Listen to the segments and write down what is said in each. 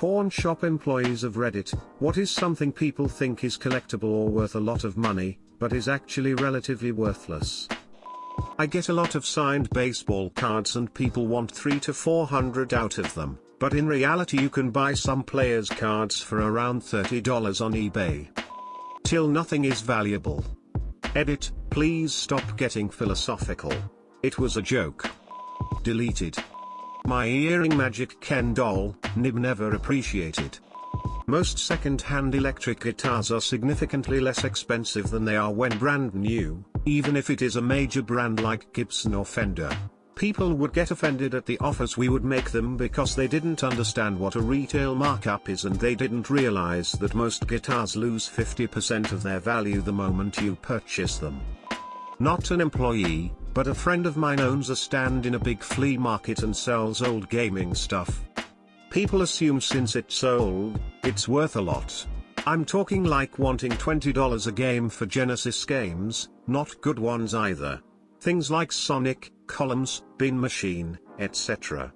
Pawn shop employees of Reddit, what is something people think is collectible or worth a lot of money, but is actually relatively worthless? I get a lot of signed baseball cards and people want 300 to 400 out of them, but in reality you can buy some players' cards for around $30 on eBay. Till nothing is valuable. Edit, please stop getting philosophical. It was a joke. Deleted. My earring magic Ken doll, nib never appreciated. Most second-hand electric guitars are significantly less expensive than they are when brand new, even if it is a major brand like Gibson or Fender. People would get offended at the offers we would make them because they didn't understand what a retail markup is and they didn't realize that most guitars lose 50% of their value the moment you purchase them. Not an employee, but a friend of mine owns a stand in a big flea market and sells old gaming stuff. People assume since it's old, it's worth a lot. I'm talking like wanting $20 a game for Genesis games, not good ones either. Things like Sonic, Columns, Bin Machine, etc.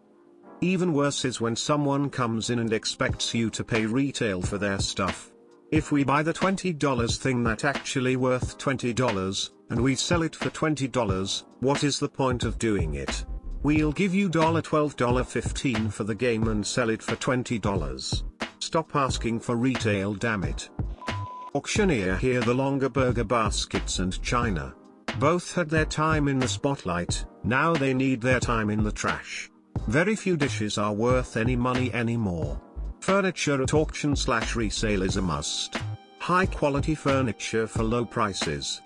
Even worse is when someone comes in and expects you to pay retail for their stuff. If we buy the $20 thing that's actually worth $20, and we sell it for $20, what is the point of doing it? We'll give you $12, $15 for the game and sell it for $20. Stop asking for retail, damn it. Auctioneer here. The longer burger baskets and china. Both had their time in the spotlight, now they need their time in the trash. Very few dishes are worth any money anymore. Furniture at auction/resale is a must. High quality furniture for low prices.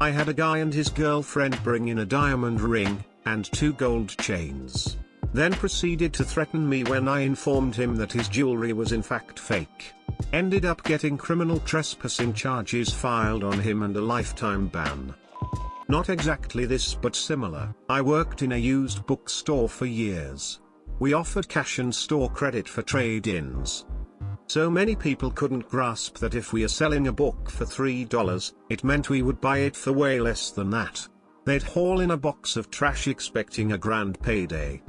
I had a guy and his girlfriend bring in a diamond ring, and 2 gold chains. Then proceeded to threaten me when I informed him that his jewelry was in fact fake. Ended up getting criminal trespassing charges filed on him and a lifetime ban. Not exactly this but similar. I worked in a used bookstore for years. We offered cash and store credit for trade-ins. So many people couldn't grasp that if we are selling a book for $3, it meant we would buy it for way less than that. They'd haul in a box of trash expecting a grand payday.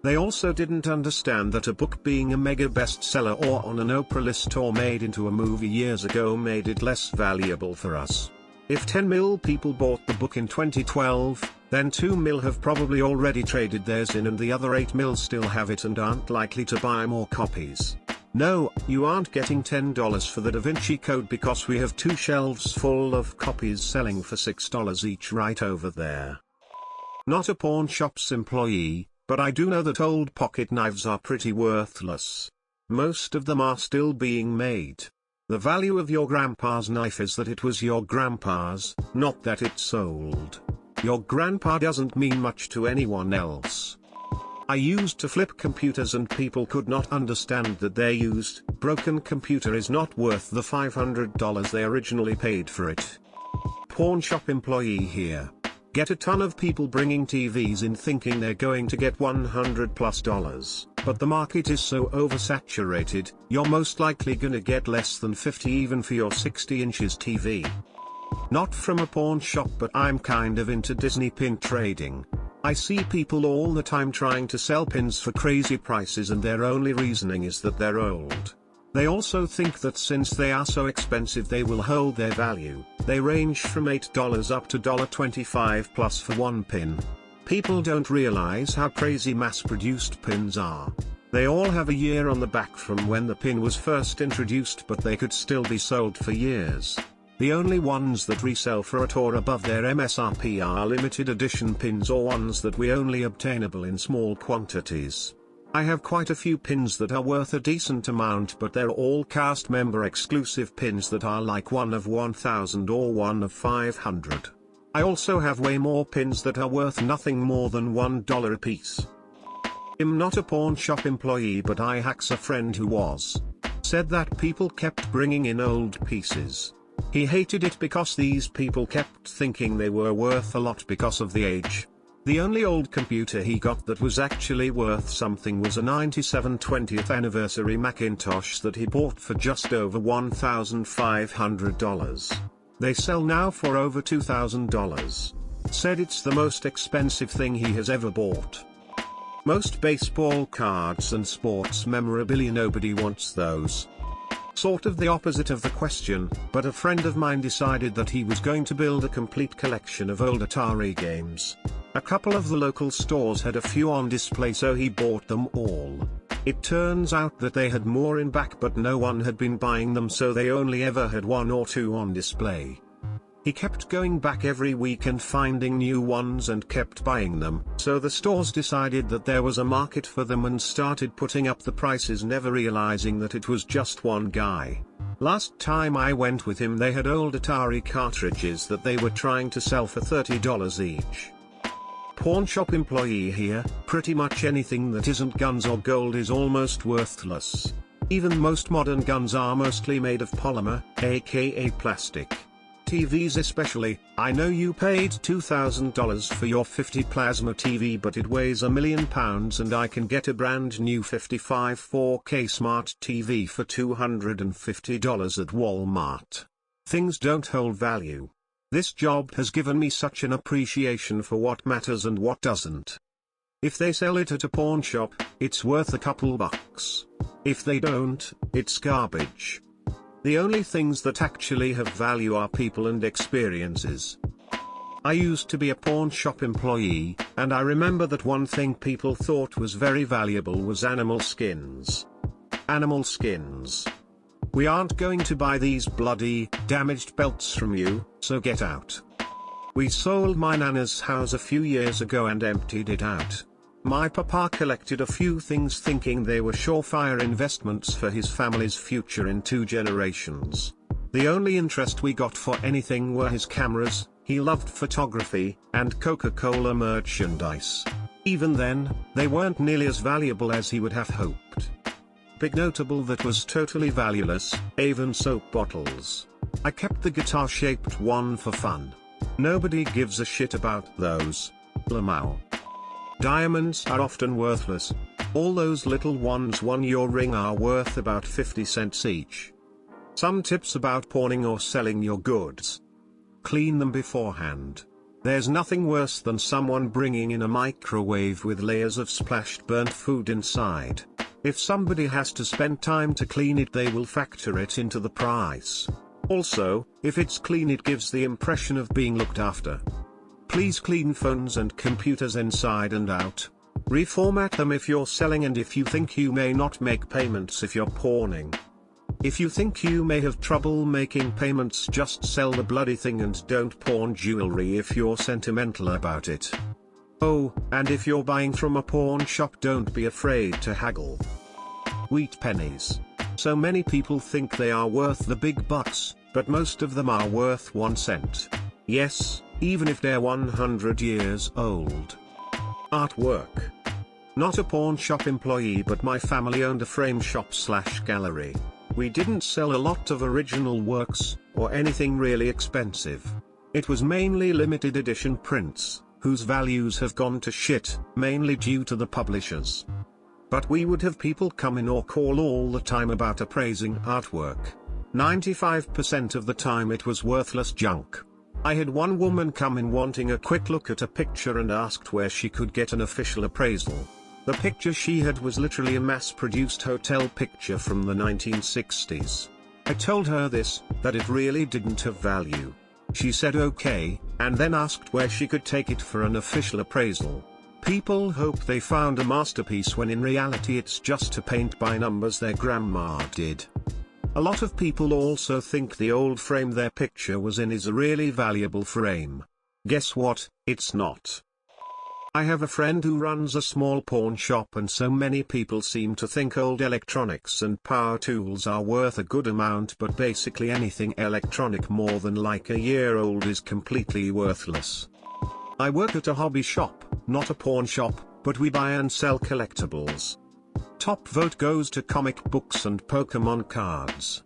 They also didn't understand that a book being a mega bestseller or on an Oprah list or made into a movie years ago made it less valuable for us. If 10 mil people bought the book in 2012, then 2 mil have probably already traded theirs in and the other 8 mil still have it and aren't likely to buy more copies. No, you aren't getting $10 for the Da Vinci Code because we have 2 shelves full of copies selling for $6 each right over there. Not a pawn shop's employee, but I do know that old pocket knives are pretty worthless. Most of them are still being made. The value of your grandpa's knife is that it was your grandpa's, not that it's old. Your grandpa doesn't mean much to anyone else. I used to flip computers and people could not understand that their used, broken computer is not worth the $500 they originally paid for it. Pawn shop employee here. Get a ton of people bringing TVs in thinking they're going to get $100+, but the market is so oversaturated, you're most likely gonna get less than 50 even for your 60 inches TV. Not from a pawn shop, but I'm kind of into Disney pin trading. I see people all the time trying to sell pins for crazy prices and their only reasoning is that they're old. They also think that since they are so expensive they will hold their value. They range from $8 up to $25+ for one pin. People don't realize how crazy mass-produced pins are. They all have a year on the back from when the pin was first introduced, but they could still be sold for years. The only ones that resell for at or above their MSRP are limited edition pins or ones that we only obtainable in small quantities. I have quite a few pins that are worth a decent amount, but they're all cast member exclusive pins that are like one of 1,000 or one of 500. I also have way more pins that are worth nothing more than $1 a piece. I'm not a pawn shop employee, but I hacks a friend who was. Said that people kept bringing in old pieces. He hated it because these people kept thinking they were worth a lot because of the age. The only old computer he got that was actually worth something was a 97 20th anniversary Macintosh that he bought for just over $1,500. They sell now for over $2,000. Said it's the most expensive thing he has ever bought. Most baseball cards and sports memorabilia, nobody wants those. Sort of the opposite of the question, but a friend of mine decided that he was going to build a complete collection of old Atari games. A couple of the local stores had a few on display, so he bought them all. It turns out that they had more in back, but no one had been buying them, so they only ever had one or two on display. He kept going back every week and finding new ones and kept buying them, so the stores decided that there was a market for them and started putting up the prices, never realizing that it was just one guy. Last time I went with him, they had old Atari cartridges that they were trying to sell for $30 each. Pawn shop employee here, pretty much anything that isn't guns or gold is almost worthless. Even most modern guns are mostly made of polymer, aka plastic. TVs especially. I know you paid $2,000 for your 50 plasma TV, but it weighs £1 million and I can get a brand new 55 4K smart TV for $250 at Walmart. Things don't hold value. This job has given me such an appreciation for what matters and what doesn't. If they sell it at a pawn shop, it's worth a couple bucks. If they don't, it's garbage. The only things that actually have value are people and experiences. I used to be a pawn shop employee, and I remember that one thing people thought was very valuable was animal skins. Animal skins. We aren't going to buy these bloody, damaged belts from you, so get out. We sold my nana's house a few years ago and emptied it out. My papa collected a few things thinking they were surefire investments for his family's future in 2 generations. The only interest we got for anything were his cameras, he loved photography, and Coca-Cola merchandise. Even then, they weren't nearly as valuable as he would have hoped. Big notable that was totally valueless, Avon soap bottles. I kept the guitar-shaped one for fun. Nobody gives a shit about those. Lamau. Diamonds are often worthless. All those little ones on your ring are worth about 50 cents each. Some tips about pawning or selling your goods. Clean them beforehand. There's nothing worse than someone bringing in a microwave with layers of splashed burnt food inside. If somebody has to spend time to clean it, they will factor it into the price. Also, if it's clean, it gives the impression of being looked after. Please clean phones and computers inside and out. Reformat them if you're selling, and if you think you may not make payments if you're pawning. If you think you may have trouble making payments, just sell the bloody thing and don't pawn jewelry if you're sentimental about it. Oh, and if you're buying from a pawn shop, don't be afraid to haggle. Wheat pennies. So many people think they are worth the big bucks, but most of them are worth 1 cent. Yes, even if they're 100 years old. Artwork. Not a pawn shop employee, but my family owned a frame shop/gallery. We didn't sell a lot of original works, or anything really expensive. It was mainly limited edition prints, whose values have gone to shit, mainly due to the publishers. But we would have people come in or call all the time about appraising artwork. 95% of the time it was worthless junk. I had one woman come in wanting a quick look at a picture and asked where she could get an official appraisal. The picture she had was literally a mass-produced hotel picture from the 1960s. I told her that it really didn't have value. She said okay, and then asked where she could take it for an official appraisal. People hope they found a masterpiece when in reality it's just a paint by numbers their grandma did. A lot of people also think the old frame their picture was in is a really valuable frame. Guess what, it's not. I have a friend who runs a small pawn shop, and so many people seem to think old electronics and power tools are worth a good amount, but basically anything electronic more than like a year old is completely worthless. I work at a hobby shop, not a pawn shop, but we buy and sell collectibles. Top vote goes to comic books and Pokemon cards.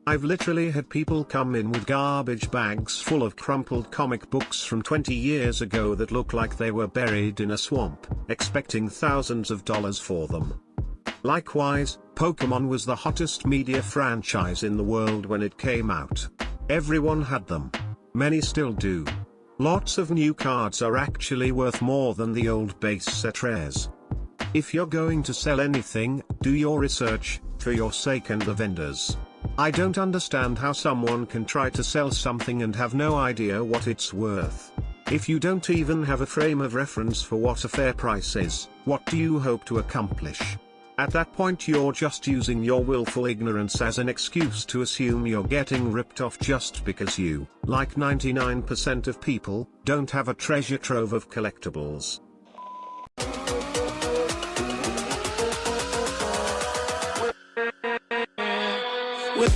I've literally had people come in with garbage bags full of crumpled comic books from 20 years ago that look like they were buried in a swamp, expecting thousands of dollars for them. Likewise, Pokemon was the hottest media franchise in the world when it came out. Everyone had them. Many still do. Lots of new cards are actually worth more than the old base set rares. If you're going to sell anything, do your research, for your sake and the vendors. I don't understand how someone can try to sell something and have no idea what it's worth. If you don't even have a frame of reference for what a fair price is, what do you hope to accomplish? At that point you're just using your willful ignorance as an excuse to assume you're getting ripped off just because you, like 99% of people, don't have a treasure trove of collectibles. With